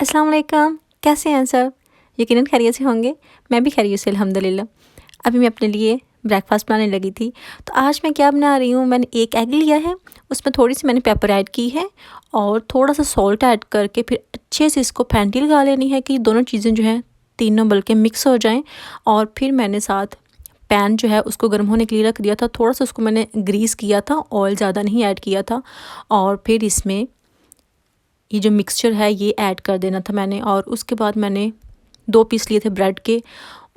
अस्सलाम वालेकुम, कैसे हैं सब? यकीनन खैरियत से होंगे। मैं भी खैरियत से अल्हम्दुलिल्लाह। अभी मैं अपने लिए ब्रेकफ़ास्ट बनाने लगी थी। तो आज मैं क्या बना रही हूँ, मैंने एक एग लिया है, उसमें थोड़ी-सी मैंने पेपर ऐड की है और थोड़ा-सा सॉल्ट ऐड करके फिर अच्छे से इसको फेंटी लगा लेनी है कि दोनों चीज़ें जो हैं तीनों बल्कि मिक्स हो जाएँ। और फिर मैंने साथ पैन जो है उसको गर्म होने के लिए रख दिया था। थोड़ा-सा उसको मैंने ग्रीस किया था, ऑयल ज़्यादा नहीं ऐड किया था। और फिर इसमें ये जो मिक्सचर है ये ऐड कर देना था मैंने। और उसके बाद मैंने 2 पीस लिए थे ब्रेड के,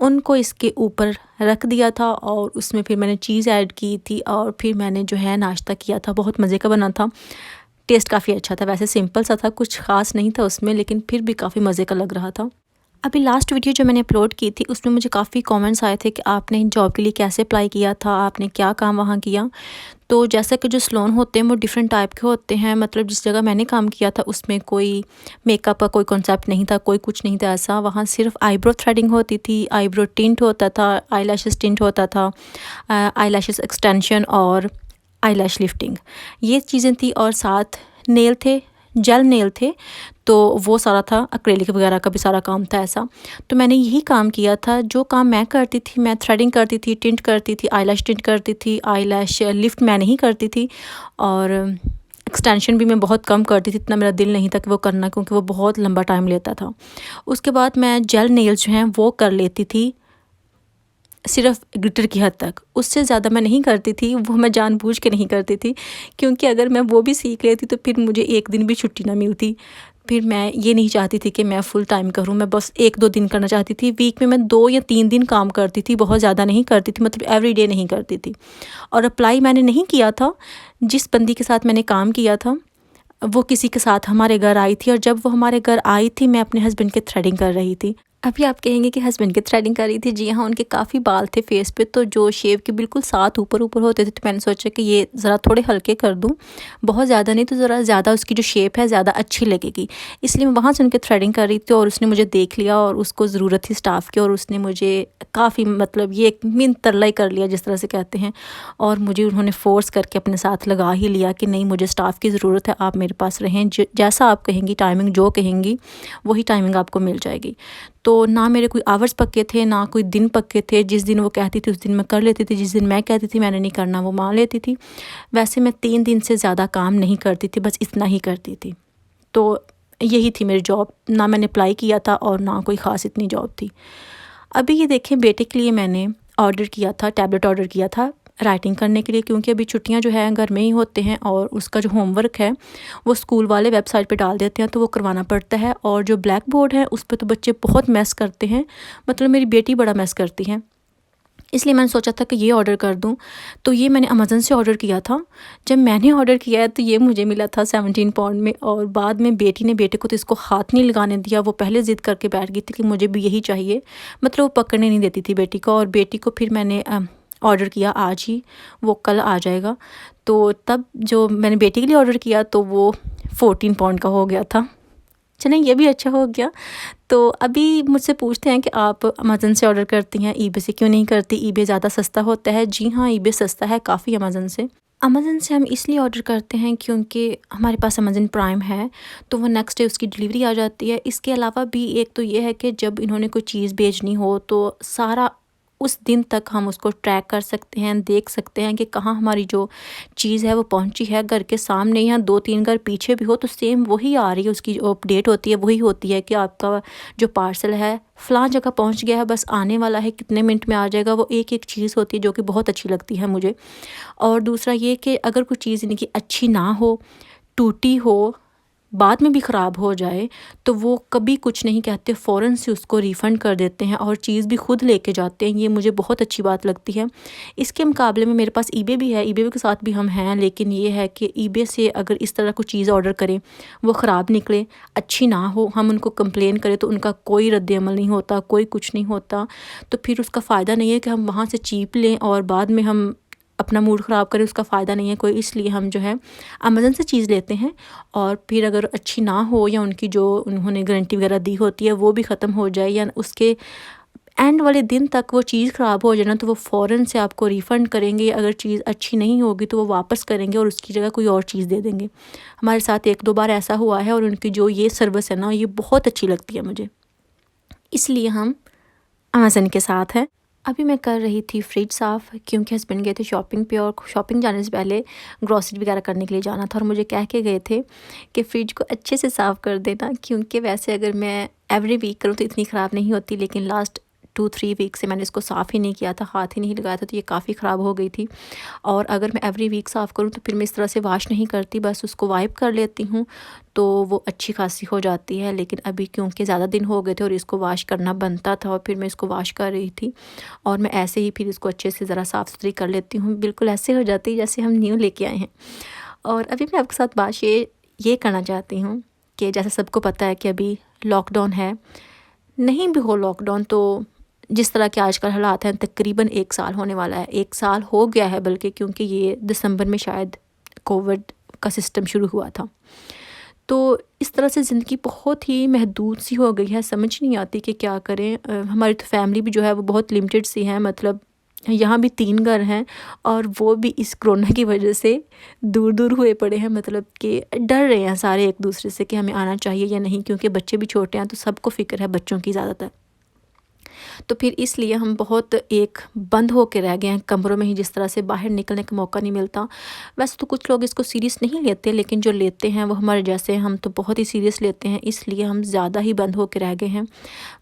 उनको इसके ऊपर रख दिया था और उसमें फिर मैंने चीज़ ऐड की थी और फिर मैंने जो है नाश्ता किया था। बहुत मज़े का बना था, टेस्ट काफ़ी अच्छा था। वैसे सिंपल सा था, कुछ ख़ास नहीं था उसमें, लेकिन फिर भी काफ़ी मज़े का लग रहा था। अभी लास्ट वीडियो जो मैंने अपलोड की थी उसमें मुझे काफ़ी कमेंट्स आए थे कि आपने जॉब के लिए कैसे अप्लाई किया था, आपने क्या काम वहाँ किया। तो जैसा कि जो सैलून होते हैं वो डिफरेंट टाइप के होते हैं। मतलब जिस जगह मैंने काम किया था उसमें कोई मेकअप का कोई कॉन्सेप्ट नहीं था, कोई कुछ नहीं था ऐसा। वहाँ सिर्फ आईब्रो थ्रेडिंग होती थी, आईब्रो टिंट होता था, आईलैशेस टिंट होता था, आईलैशेस एक्सटेंशन और आईलैश लिफ्टिंग, ये चीज़ें थी। और साथ नेल थे, जेल नेल थे, तो वो सारा था। एक्रेलिक वगैरह का भी सारा काम था ऐसा। तो मैंने यही काम किया था। जो काम मैं करती थी, मैं थ्रेडिंग करती थी, टिंट करती थी, आईलैश टिंट करती थी, आईलैश लिफ्ट मैं नहीं करती थी। और एक्सटेंशन भी मैं बहुत कम करती थी, इतना मेरा दिल नहीं था कि वो करना, क्योंकि वो बहुत लंबा टाइम लेता था। उसके बाद मैं जेल नेल्स जो हैं वो कर लेती थी, सिर्फ ग्लिटर की हद तक। उससे ज़्यादा मैं नहीं करती थी, वो मैं जानबूझ के नहीं करती थी, क्योंकि अगर मैं वो भी सीख लेती तो फिर मुझे एक दिन भी छुट्टी ना मिलती। फिर मैं ये नहीं चाहती थी कि मैं फुल टाइम करूँ, मैं बस 1-2 दिन करना चाहती थी। वीक में मैं 2 या 3 दिन काम करती थी, बहुत ज़्यादा नहीं करती थी, मतलब एवरीडे नहीं करती थी। और अप्लाई मैंने नहीं किया था। जिस बंदी के साथ मैंने काम किया था वो किसी के साथ हमारे घर आई थी, और जब वो हमारे घर आई थी मैं अपने हस्बैंड के थ्रेडिंग कर रही थी। अभी आप कहेंगे कि हस्बैंड की थ्रेडिंग कर रही थी। जी हाँ, उनके काफ़ी बाल थे फेस पे, तो जो शेव के बिल्कुल साथ ऊपर ऊपर होते थे, तो मैंने सोचा कि ये ज़रा थोड़े हल्के कर दूँ, बहुत ज़्यादा नहीं तो ज़रा ज़्यादा उसकी जो शेप है ज़्यादा अच्छी लगेगी। इसलिए मैं वहाँ से उनके थ्रेडिंग कर रही थी और उसने मुझे देख लिया और उसको ज़रूरत थी स्टाफ की, और उसने मुझे काफ़ी, मतलब ये एक मिन तरला ही कर लिया जिस तरह से कहते हैं। और मुझे उन्होंने फ़ोर्स करके अपने साथ लगा ही लिया कि नहीं, मुझे स्टाफ की ज़रूरत है, आप मेरे पास रहें, जैसा आप कहेंगी, टाइमिंग जो कहेंगी वही टाइमिंग आपको मिल जाएगी। तो ना मेरे कोई आवर्स पक्के थे, ना कोई दिन पक्के थे। जिस दिन वो कहती थी उस दिन मैं कर लेती थी, जिस दिन मैं कहती थी मैंने नहीं करना वो मान लेती थी। वैसे मैं 3 दिन से ज़्यादा काम नहीं करती थी, बस इतना ही करती थी। तो यही थी मेरी जॉब, ना मैंने अप्लाई किया था और ना कोई ख़ास इतनी जॉब थी। अभी ये देखें, बेटे के लिए मैंने ऑर्डर किया था, टैबलेट ऑर्डर किया था राइटिंग करने के लिए, क्योंकि अभी छुट्टियां जो है घर में ही होते हैं और उसका जो होमवर्क है वो स्कूल वाले वेबसाइट पे डाल देते हैं, तो वो करवाना पड़ता है। और जो ब्लैक बोर्ड है उस पर तो बच्चे बहुत मैस करते हैं, मतलब मेरी बेटी बड़ा मैस करती है। इसलिए मैंने सोचा था कि ये ऑर्डर कर दूं। तो ये मैंने अमेज़न से ऑर्डर किया था। जब मैंने ऑर्डर किया है तो ये मुझे मिला था 17 पाउंड में। और बाद में बेटी ने बेटे को तो इसको हाथ नहीं लगाने दिया, वो पहले ज़िद करके बैठ गई थी कि मुझे भी यही चाहिए, मतलब वो पकड़ने नहीं देती थी बेटी को। और बेटी को फिर मैंने ऑर्डर किया आज ही, वो कल आ जाएगा। तो तब जो मैंने बेटी के लिए ऑर्डर किया तो वो 14 पाउंड का हो गया था। चलें, ये भी अच्छा हो गया। तो अभी मुझसे पूछते हैं कि आप अमेज़न से ऑर्डर करती हैं, ईबे से क्यों नहीं करती, ईबे ज़्यादा सस्ता होता है। जी हाँ, ईबे सस्ता है काफ़ी अमेज़न से। अमेज़न से हम इसलिए ऑर्डर करते हैं क्योंकि हमारे पास अमेज़न प्राइम है, तो वो नेक्स्ट डे उसकी डिलीवरी आ जाती है। इसके अलावा भी एक तो ये है कि जब इन्होंने कोई चीज़ भेजनी हो तो सारा उस दिन तक हम उसको ट्रैक कर सकते हैं, देख सकते हैं कि कहाँ हमारी जो चीज़ है वो पहुंची है। घर के सामने या 2-3 घर पीछे भी हो तो सेम वही आ रही है, उसकी जो अपडेट होती है वही होती है कि आपका जो पार्सल है फ़लाँ जगह पहुंच गया है, बस आने वाला है, कितने मिनट में आ जाएगा। वो एक एक चीज़ होती है जो कि बहुत अच्छी लगती है मुझे। और दूसरा ये कि अगर कोई चीज़ इनकी अच्छी ना हो, टूटी हो, बाद में भी ख़राब हो जाए, तो वो कभी कुछ नहीं कहते, फ़ौरन से उसको रिफ़ंड कर देते हैं और चीज़ भी खुद लेके जाते हैं। ये मुझे बहुत अच्छी बात लगती है। इसके मुकाबले में मेरे पास ईबे भी है, ईबे के साथ भी हम हैं, लेकिन ये है कि ईबे से अगर इस तरह कोई चीज़ ऑर्डर करें, वो ख़राब निकले, अच्छी ना हो, हम उनको कंप्लेन करें तो उनका कोई रद्द-ए-अमल नहीं होता, कोई कुछ नहीं होता। तो फिर उसका फ़ायदा नहीं है कि हम वहाँ से चीप लें और बाद में हम अपना मूड ख़राब करें, उसका फ़ायदा नहीं है कोई। इसलिए हम जो है अमेज़न से चीज़ लेते हैं। और फिर अगर अच्छी ना हो या उनकी जो उन्होंने गारंटी वगैरह दी होती है वो भी ख़त्म हो जाए या उसके एंड वाले दिन तक वो चीज़ ख़राब हो जाए ना तो वो फ़ौरन से आपको रिफ़ंड करेंगे। अगर चीज़ अच्छी नहीं होगी तो वो वापस करेंगे और उसकी जगह कोई और चीज़ दे देंगे। हमारे साथ 1-2 बार ऐसा हुआ है और उनकी जो ये सर्विस है ना, ये बहुत अच्छी लगती है मुझे, इसलिए हम अमेज़न के साथ हैं। अभी मैं कर रही थी फ्रिज साफ़, क्योंकि हस्बैंड गए थे शॉपिंग पे और शॉपिंग जाने से पहले ग्रॉसरी वगैरह करने के लिए जाना था और मुझे कह के गए थे कि फ्रिज को अच्छे से साफ़ कर देना, क्योंकि वैसे अगर मैं एवरी वीक करूँ तो इतनी ख़राब नहीं होती, लेकिन लास्ट 2-3 वीक से मैंने इसको साफ़ ही नहीं किया था, हाथ ही नहीं लगाया था, तो ये काफ़ी ख़राब हो गई थी। और अगर मैं एवरी वीक साफ़ करूँ तो फिर मैं इस तरह से वॉश नहीं करती, बस उसको वाइप कर लेती हूँ तो वो अच्छी खासी हो जाती है। लेकिन अभी क्योंकि ज़्यादा दिन हो गए थे और इसको वॉश करना बनता था और फिर मैं इसको वॉश कर रही थी और मैं ऐसे ही फिर इसको अच्छे से ज़रा साफ़ सुथरी कर लेती हूँ, बिल्कुल ऐसे हो जाती है जैसे हम न्यू लेके आए हैं। और अभी मैं आपके साथ बात ये करना चाहती हूँ कि जैसे सबको पता है कि अभी लॉकडाउन है, नहीं भी हो लॉकडाउन तो जिस तरह के आजकल हालात हैं तकरीबन 1 साल होने वाला है, 1 साल हो गया है बल्कि, क्योंकि ये दिसंबर में शायद कोविड का सिस्टम शुरू हुआ था। तो इस तरह से ज़िंदगी बहुत ही महदूद सी हो गई है, समझ नहीं आती कि क्या करें। हमारी तो फैमिली भी जो है वो बहुत लिमिटेड सी है, मतलब यहाँ भी 3 घर हैं और वो भी इस कोरोना की वजह से दूर-दूर हुए पड़े हैं, मतलब कि डर रहे हैं सारे एक दूसरे से कि हमें आना चाहिए या नहीं, क्योंकि बच्चे भी छोटे हैं तो सबको फ़िक्र है बच्चों की ज़्यादातर। तो फिर इसलिए हम बहुत एक बंद होके रह गए हैं कमरों में ही, जिस तरह से बाहर निकलने का मौका नहीं मिलता। वैसे तो कुछ लोग इसको सीरियस नहीं लेते, लेकिन जो लेते हैं वो हमारे जैसे हैं, हम तो बहुत ही सीरियस लेते हैं, इसलिए हम ज़्यादा ही बंद होके रह गए हैं।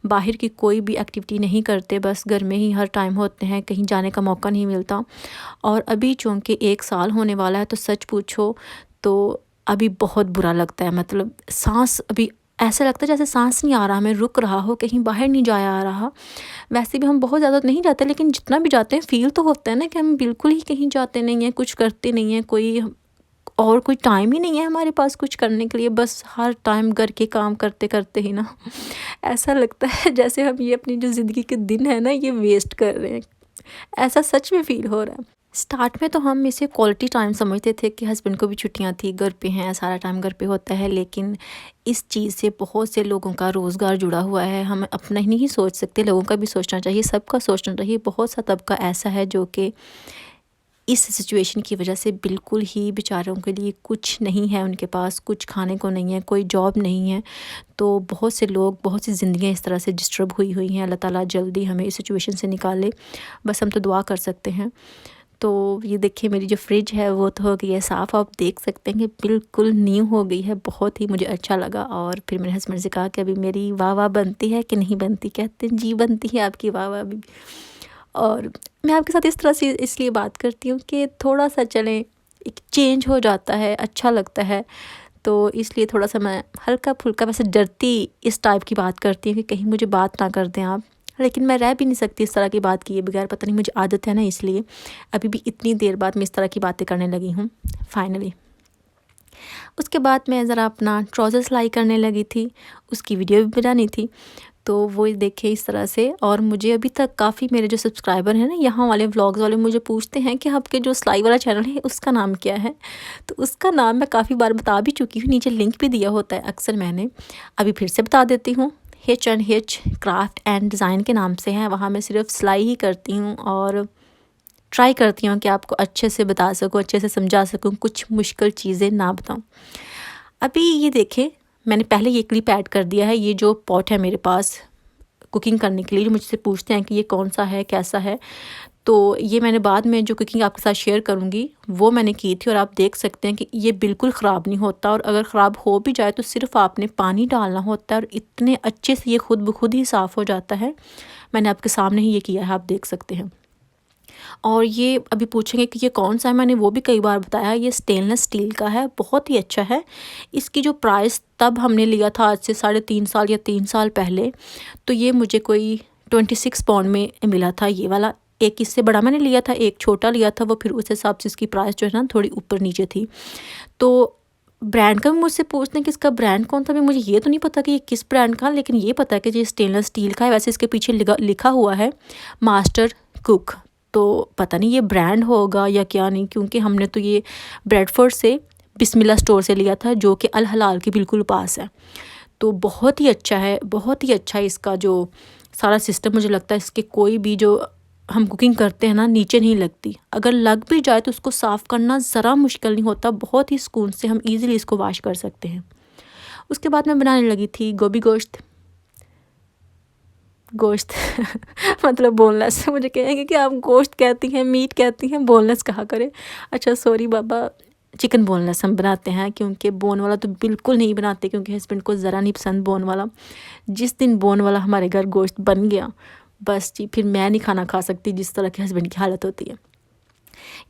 बाहर की कोई भी एक्टिविटी नहीं करते, बस घर में ही हर टाइम होते हैं, कहीं जाने का मौका नहीं मिलता। और अभी चूँकि 1 साल होने वाला है तो सच पूछो तो अभी बहुत बुरा लगता है, मतलब साँस अभी ऐसा लगता है जैसे साँस नहीं आ रहा, हमें रुक रहा हो, कहीं बाहर नहीं जाया आ रहा। वैसे भी हम बहुत ज़्यादा नहीं जाते, लेकिन जितना भी जाते हैं फ़ील तो होता है ना कि हम बिल्कुल ही कहीं जाते नहीं हैं, कुछ करते नहीं हैं, कोई टाइम ही नहीं है हमारे पास कुछ करने के लिए, बस हर टाइम घर के काम करते-करते ही ना ऐसा लगता है जैसे हम ये अपनी जो ज़िंदगी के दिन है ना ये वेस्ट कर रहे हैं। ऐसा सच में फ़ील हो रहा है। स्टार्ट में तो हम इसे क्वालिटी टाइम समझते थे कि हस्बैंड को भी छुट्टियां थी, घर पे हैं, सारा टाइम घर पे होता है, लेकिन इस चीज़ से बहुत से लोगों का रोज़गार जुड़ा हुआ है। हम अपना ही नहीं सोच सकते, लोगों का भी सोचना चाहिए, सबका सोचना चाहिए। बहुत सा तबका ऐसा है जो कि इस सिचुएशन की वजह से बिल्कुल ही बेचारों के लिए कुछ नहीं है, उनके पास कुछ खाने को नहीं है, कोई जॉब नहीं है। तो बहुत से लोग, बहुत सी ज़िंदगियाँ इस तरह से डिस्टर्ब हुई हैं। अल्लाह ताला जल्दी हमें इस सिचुएशन से निकाले, बस हम तो दुआ कर सकते हैं। तो ये देखिए मेरी जो फ्रिज है वो तो हो गई है साफ़, आप देख सकते हैं कि बिल्कुल न्यू हो गई है, बहुत ही मुझे अच्छा लगा। और फिर मेरे हस्बैंड से कहा कि अभी मेरी वाह-वाह बनती है कि नहीं बनती? कहते हैं जी बनती है आपकी वाह-वाह अभी। और मैं आपके साथ इस तरह से इसलिए बात करती हूँ कि थोड़ा-सा चलें, एक चेंज हो जाता है, अच्छा लगता है। तो इसलिए थोड़ा-सा मैं हल्का-फुल्का, वैसे डरती इस टाइप की बात करती हूँ कि कहीं मुझे बात ना कर दें आप। लेकिन मैं रह भी नहीं सकती इस तरह की बात किए बगैर, पता नहीं मुझे आदत है ना, इसलिए अभी भी इतनी देर बाद मैं इस तरह की बातें करने लगी हूँ फाइनली। उसके बाद मैं ज़रा अपना ट्राउज़र सिलाई करने लगी थी, उसकी वीडियो भी बनानी थी। तो वो देखे इस तरह से। और मुझे अभी तक काफ़ी मेरे जो सब्सक्राइबर हैं ना, यहाँ वाले व्लॉग्स वाले, मुझे पूछते हैं कि आपके जो सिलाई वाला चैनल है उसका नाम क्या है? तो उसका नाम मैं काफ़ी बार बता भी चुकी हूँ, नीचे लिंक भी दिया होता है अक्सर मैंने, अभी फिर से बता देती हूँ। H&H क्राफ्ट एंड डिज़ाइन के नाम से है। वहाँ मैं सिर्फ सिलाई ही करती हूँ और ट्राई करती हूँ कि आपको अच्छे से बता सकूँ, अच्छे से समझा सकूँ, कुछ मुश्किल चीज़ें ना बताऊँ। अभी ये देखें, मैंने पहले ये क्लिप ऐड कर दिया है, ये जो पॉट है मेरे पास कुकिंग करने के लिए, जो मुझसे पूछते हैं कि ये कौन सा है, कैसा है, तो ये मैंने बाद में जो कुकिंग आपके साथ शेयर करूँगी वो मैंने की थी। और आप देख सकते हैं कि ये बिल्कुल ख़राब नहीं होता, और अगर ख़राब हो भी जाए तो सिर्फ आपने पानी डालना होता है और इतने अच्छे से ये खुद ब खुद ही साफ़ हो जाता है। मैंने आपके सामने ही ये किया है, आप देख सकते हैं। और ये अभी पूछेंगे कि ये कौन सा है, मैंने वो भी कई बार बताया, ये स्टेनलेस स्टील का है, बहुत ही अच्छा है। इसकी जो प्राइस तब हमने लिया था आज से 3.5 साल या 3 साल पहले, तो ये मुझे कोई 26 पाउंड में मिला था ये वाला। एक इससे बड़ा मैंने लिया था, एक छोटा लिया था, वो फिर उस हिसाब से इसकी प्राइस जो है ना थोड़ी ऊपर नीचे थी। तो ब्रांड का भी मुझसे पूछते हैं कि इसका ब्रांड कौन सा, भी मुझे ये तो नहीं पता कि ये किस ब्रांड का, लेकिन ये पता है कि ये स्टेनलेस स्टील का है। वैसे इसके पीछे लिखा हुआ है मास्टर कुक, तो पता नहीं ये ब्रांड होगा या क्या नहीं, क्योंकि हमने तो ये ब्रेडफोर्ड से बिस्मिल्लाह स्टोर से लिया था, जो कि अल हलाल के बिल्कुल पास है। तो बहुत ही अच्छा है, बहुत ही अच्छा इसका जो सारा सिस्टम मुझे लगता है इसके कोई भी जो हम कुकिंग करते हैं ना नीचे नहीं लगती। अगर लग भी जाए तो उसको साफ़ करना ज़रा मुश्किल नहीं होता, बहुत ही सुकून से हम ईज़िली इसको वॉश कर सकते हैं। उसके बाद मैं बनाने लगी थी गोभी गोश्त मतलब बोनलेस। मुझे कहेंगे कि आप गोश्त कहती हैं, मीट कहती हैं, बोनलेस कहा करें। अच्छा सॉरी बाबा, चिकन बोनलेस हम बनाते हैं, क्योंकि बोन वाला तो बिल्कुल नहीं बनाते, क्योंकि हस्बैंड को ज़रा नहीं पसंद बोन वाला। जिस दिन बोन वाला हमारे घर गोश्त बन गया बस जी, फिर मैं नहीं खाना खा सकती, जिस तरह के हस्बैंड की हालत होती है।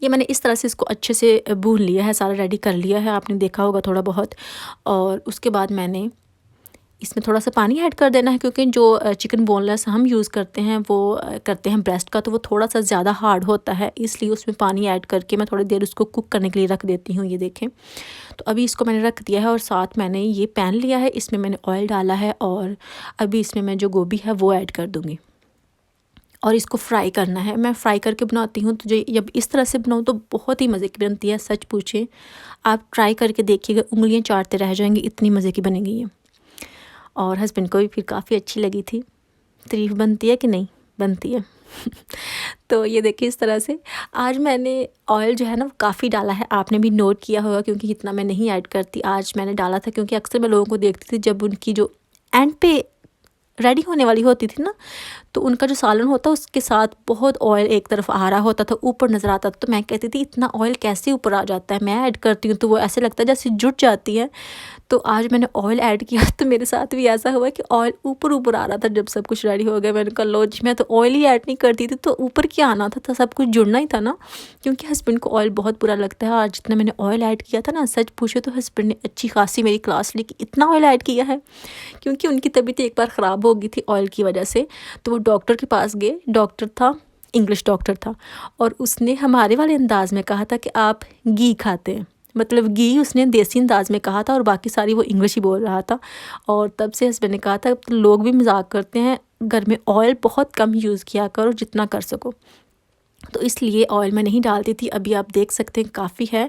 ये मैंने इस तरह से इसको अच्छे से भून लिया है, सारा रेडी कर लिया है, आपने देखा होगा थोड़ा बहुत। और उसके बाद मैंने इसमें थोड़ा सा पानी ऐड कर देना है, क्योंकि जो चिकन बोनलेस हम यूज़ करते हैं वो करते हैं ब्रेस्ट का, तो वो थोड़ा सा ज़्यादा हार्ड होता है, इसलिए उसमें पानी ऐड करके मैं थोड़ी देर उसको कुक करने के लिए रख देती हूँ। ये देखें, तो अभी इसको मैंने रख दिया है और साथ मैंने ये पैन लिया है, इसमें मैंने ऑयल डाला है और अभी इसमें मैं जो गोभी है वो ऐड कर दूँगी और इसको फ्राई करना है। मैं फ्राई करके बनाती हूँ, तो जो जब इस तरह से बनाऊँ तो बहुत ही मज़े की बनती है। सच पूछें, आप ट्राई करके देखिएगा, उंगलियाँ चाटते रह जाएंगी, इतनी मज़े की बनेगी ये। और हस्बैंड को भी फिर काफ़ी अच्छी लगी थी। तारीफ़ बनती है कि नहीं बनती है। तो ये देखिए इस तरह से आज मैंने ऑयल जो है ना काफ़ी डाला है, आपने भी नोट किया होगा, क्योंकि इतना मैं नहीं ऐड करती। आज मैंने डाला था क्योंकि अक्सर मैं लोगों को देखती थी जब उनकी जो एंड पे रेडी होने वाली होती थी ना, तो उनका जो सालन होता उसके साथ बहुत ऑयल एक तरफ आ रहा होता था, ऊपर नज़र आता था। तो मैं कहती थी इतना ऑयल कैसे ऊपर आ जाता है, मैं ऐड करती हूँ तो वो ऐसे लगता है जैसे जुट जाती है। तो आज मैंने ऑयल ऐड किया तो मेरे साथ भी ऐसा हुआ कि ऑयल ऊपर ऊपर आ रहा था। जब सब कुछ रेडी हो गया मैंने कहा लो जी, मैं तो ऑयल ही ऐड नहीं करती थी, तो ऊपर क्या आना था, सब कुछ जुड़ना ही था ना, क्योंकि हस्बैंड को ऑयल बहुत बुरा लगता है। आज जितना मैंने ऑयल ऐड किया था ना, सच पूछो तो हस्बैंड ने अच्छी खासी मेरी क्लास ली कि इतना ऑयल ऐड किया है, क्योंकि उनकी तबीयत एक बार ख़राब हो गई थी ऑयल की वजह से। तो वो डॉक्टर के पास गए, डॉक्टर था इंग्लिश डॉक्टर था, और उसने हमारे वाले अंदाज़ में कहा था कि आप घी खाते हैं, मतलब घी उसने देसी अंदाज में कहा था और बाकी सारी वो इंग्लिश ही बोल रहा था। और तब से हस्बैंड ने कहा था लोग भी मजाक करते हैं घर में ऑयल बहुत कम यूज़ किया करो जितना कर सको, तो इसलिए ऑयल मैं नहीं डालती थी। अभी आप देख सकते हैं काफ़ी है।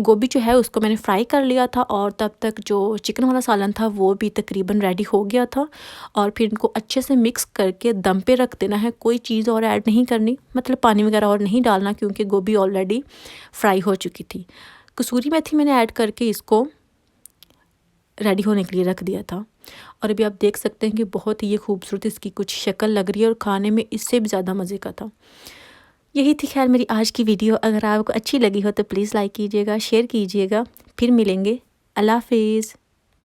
गोभी जो है उसको मैंने फ्राई कर लिया था और तब तक जो चिकन वाला सालन था वो भी तकरीबन रेडी हो गया था। और फिर इनको अच्छे से मिक्स करके दम पे रख देना है, कोई चीज़ और ऐड नहीं करनी, मतलब पानी वगैरह और नहीं डालना, क्योंकि गोभी ऑलरेडी फ्राई हो चुकी थी। कसूरी मेथी मैंने ऐड करके इसको रेडी होने के लिए रख दिया था। और अभी आप देख सकते हैं कि बहुत ही ये खूबसूरत इसकी कुछ शक्ल लग रही है और खाने में इससे भी ज़्यादा मज़े का था। यही थी खैर मेरी आज की वीडियो। अगर आपको अच्छी लगी हो तो प्लीज़ लाइक कीजिएगा, शेयर कीजिएगा। फिर मिलेंगे। अल्लाह हाफिज़।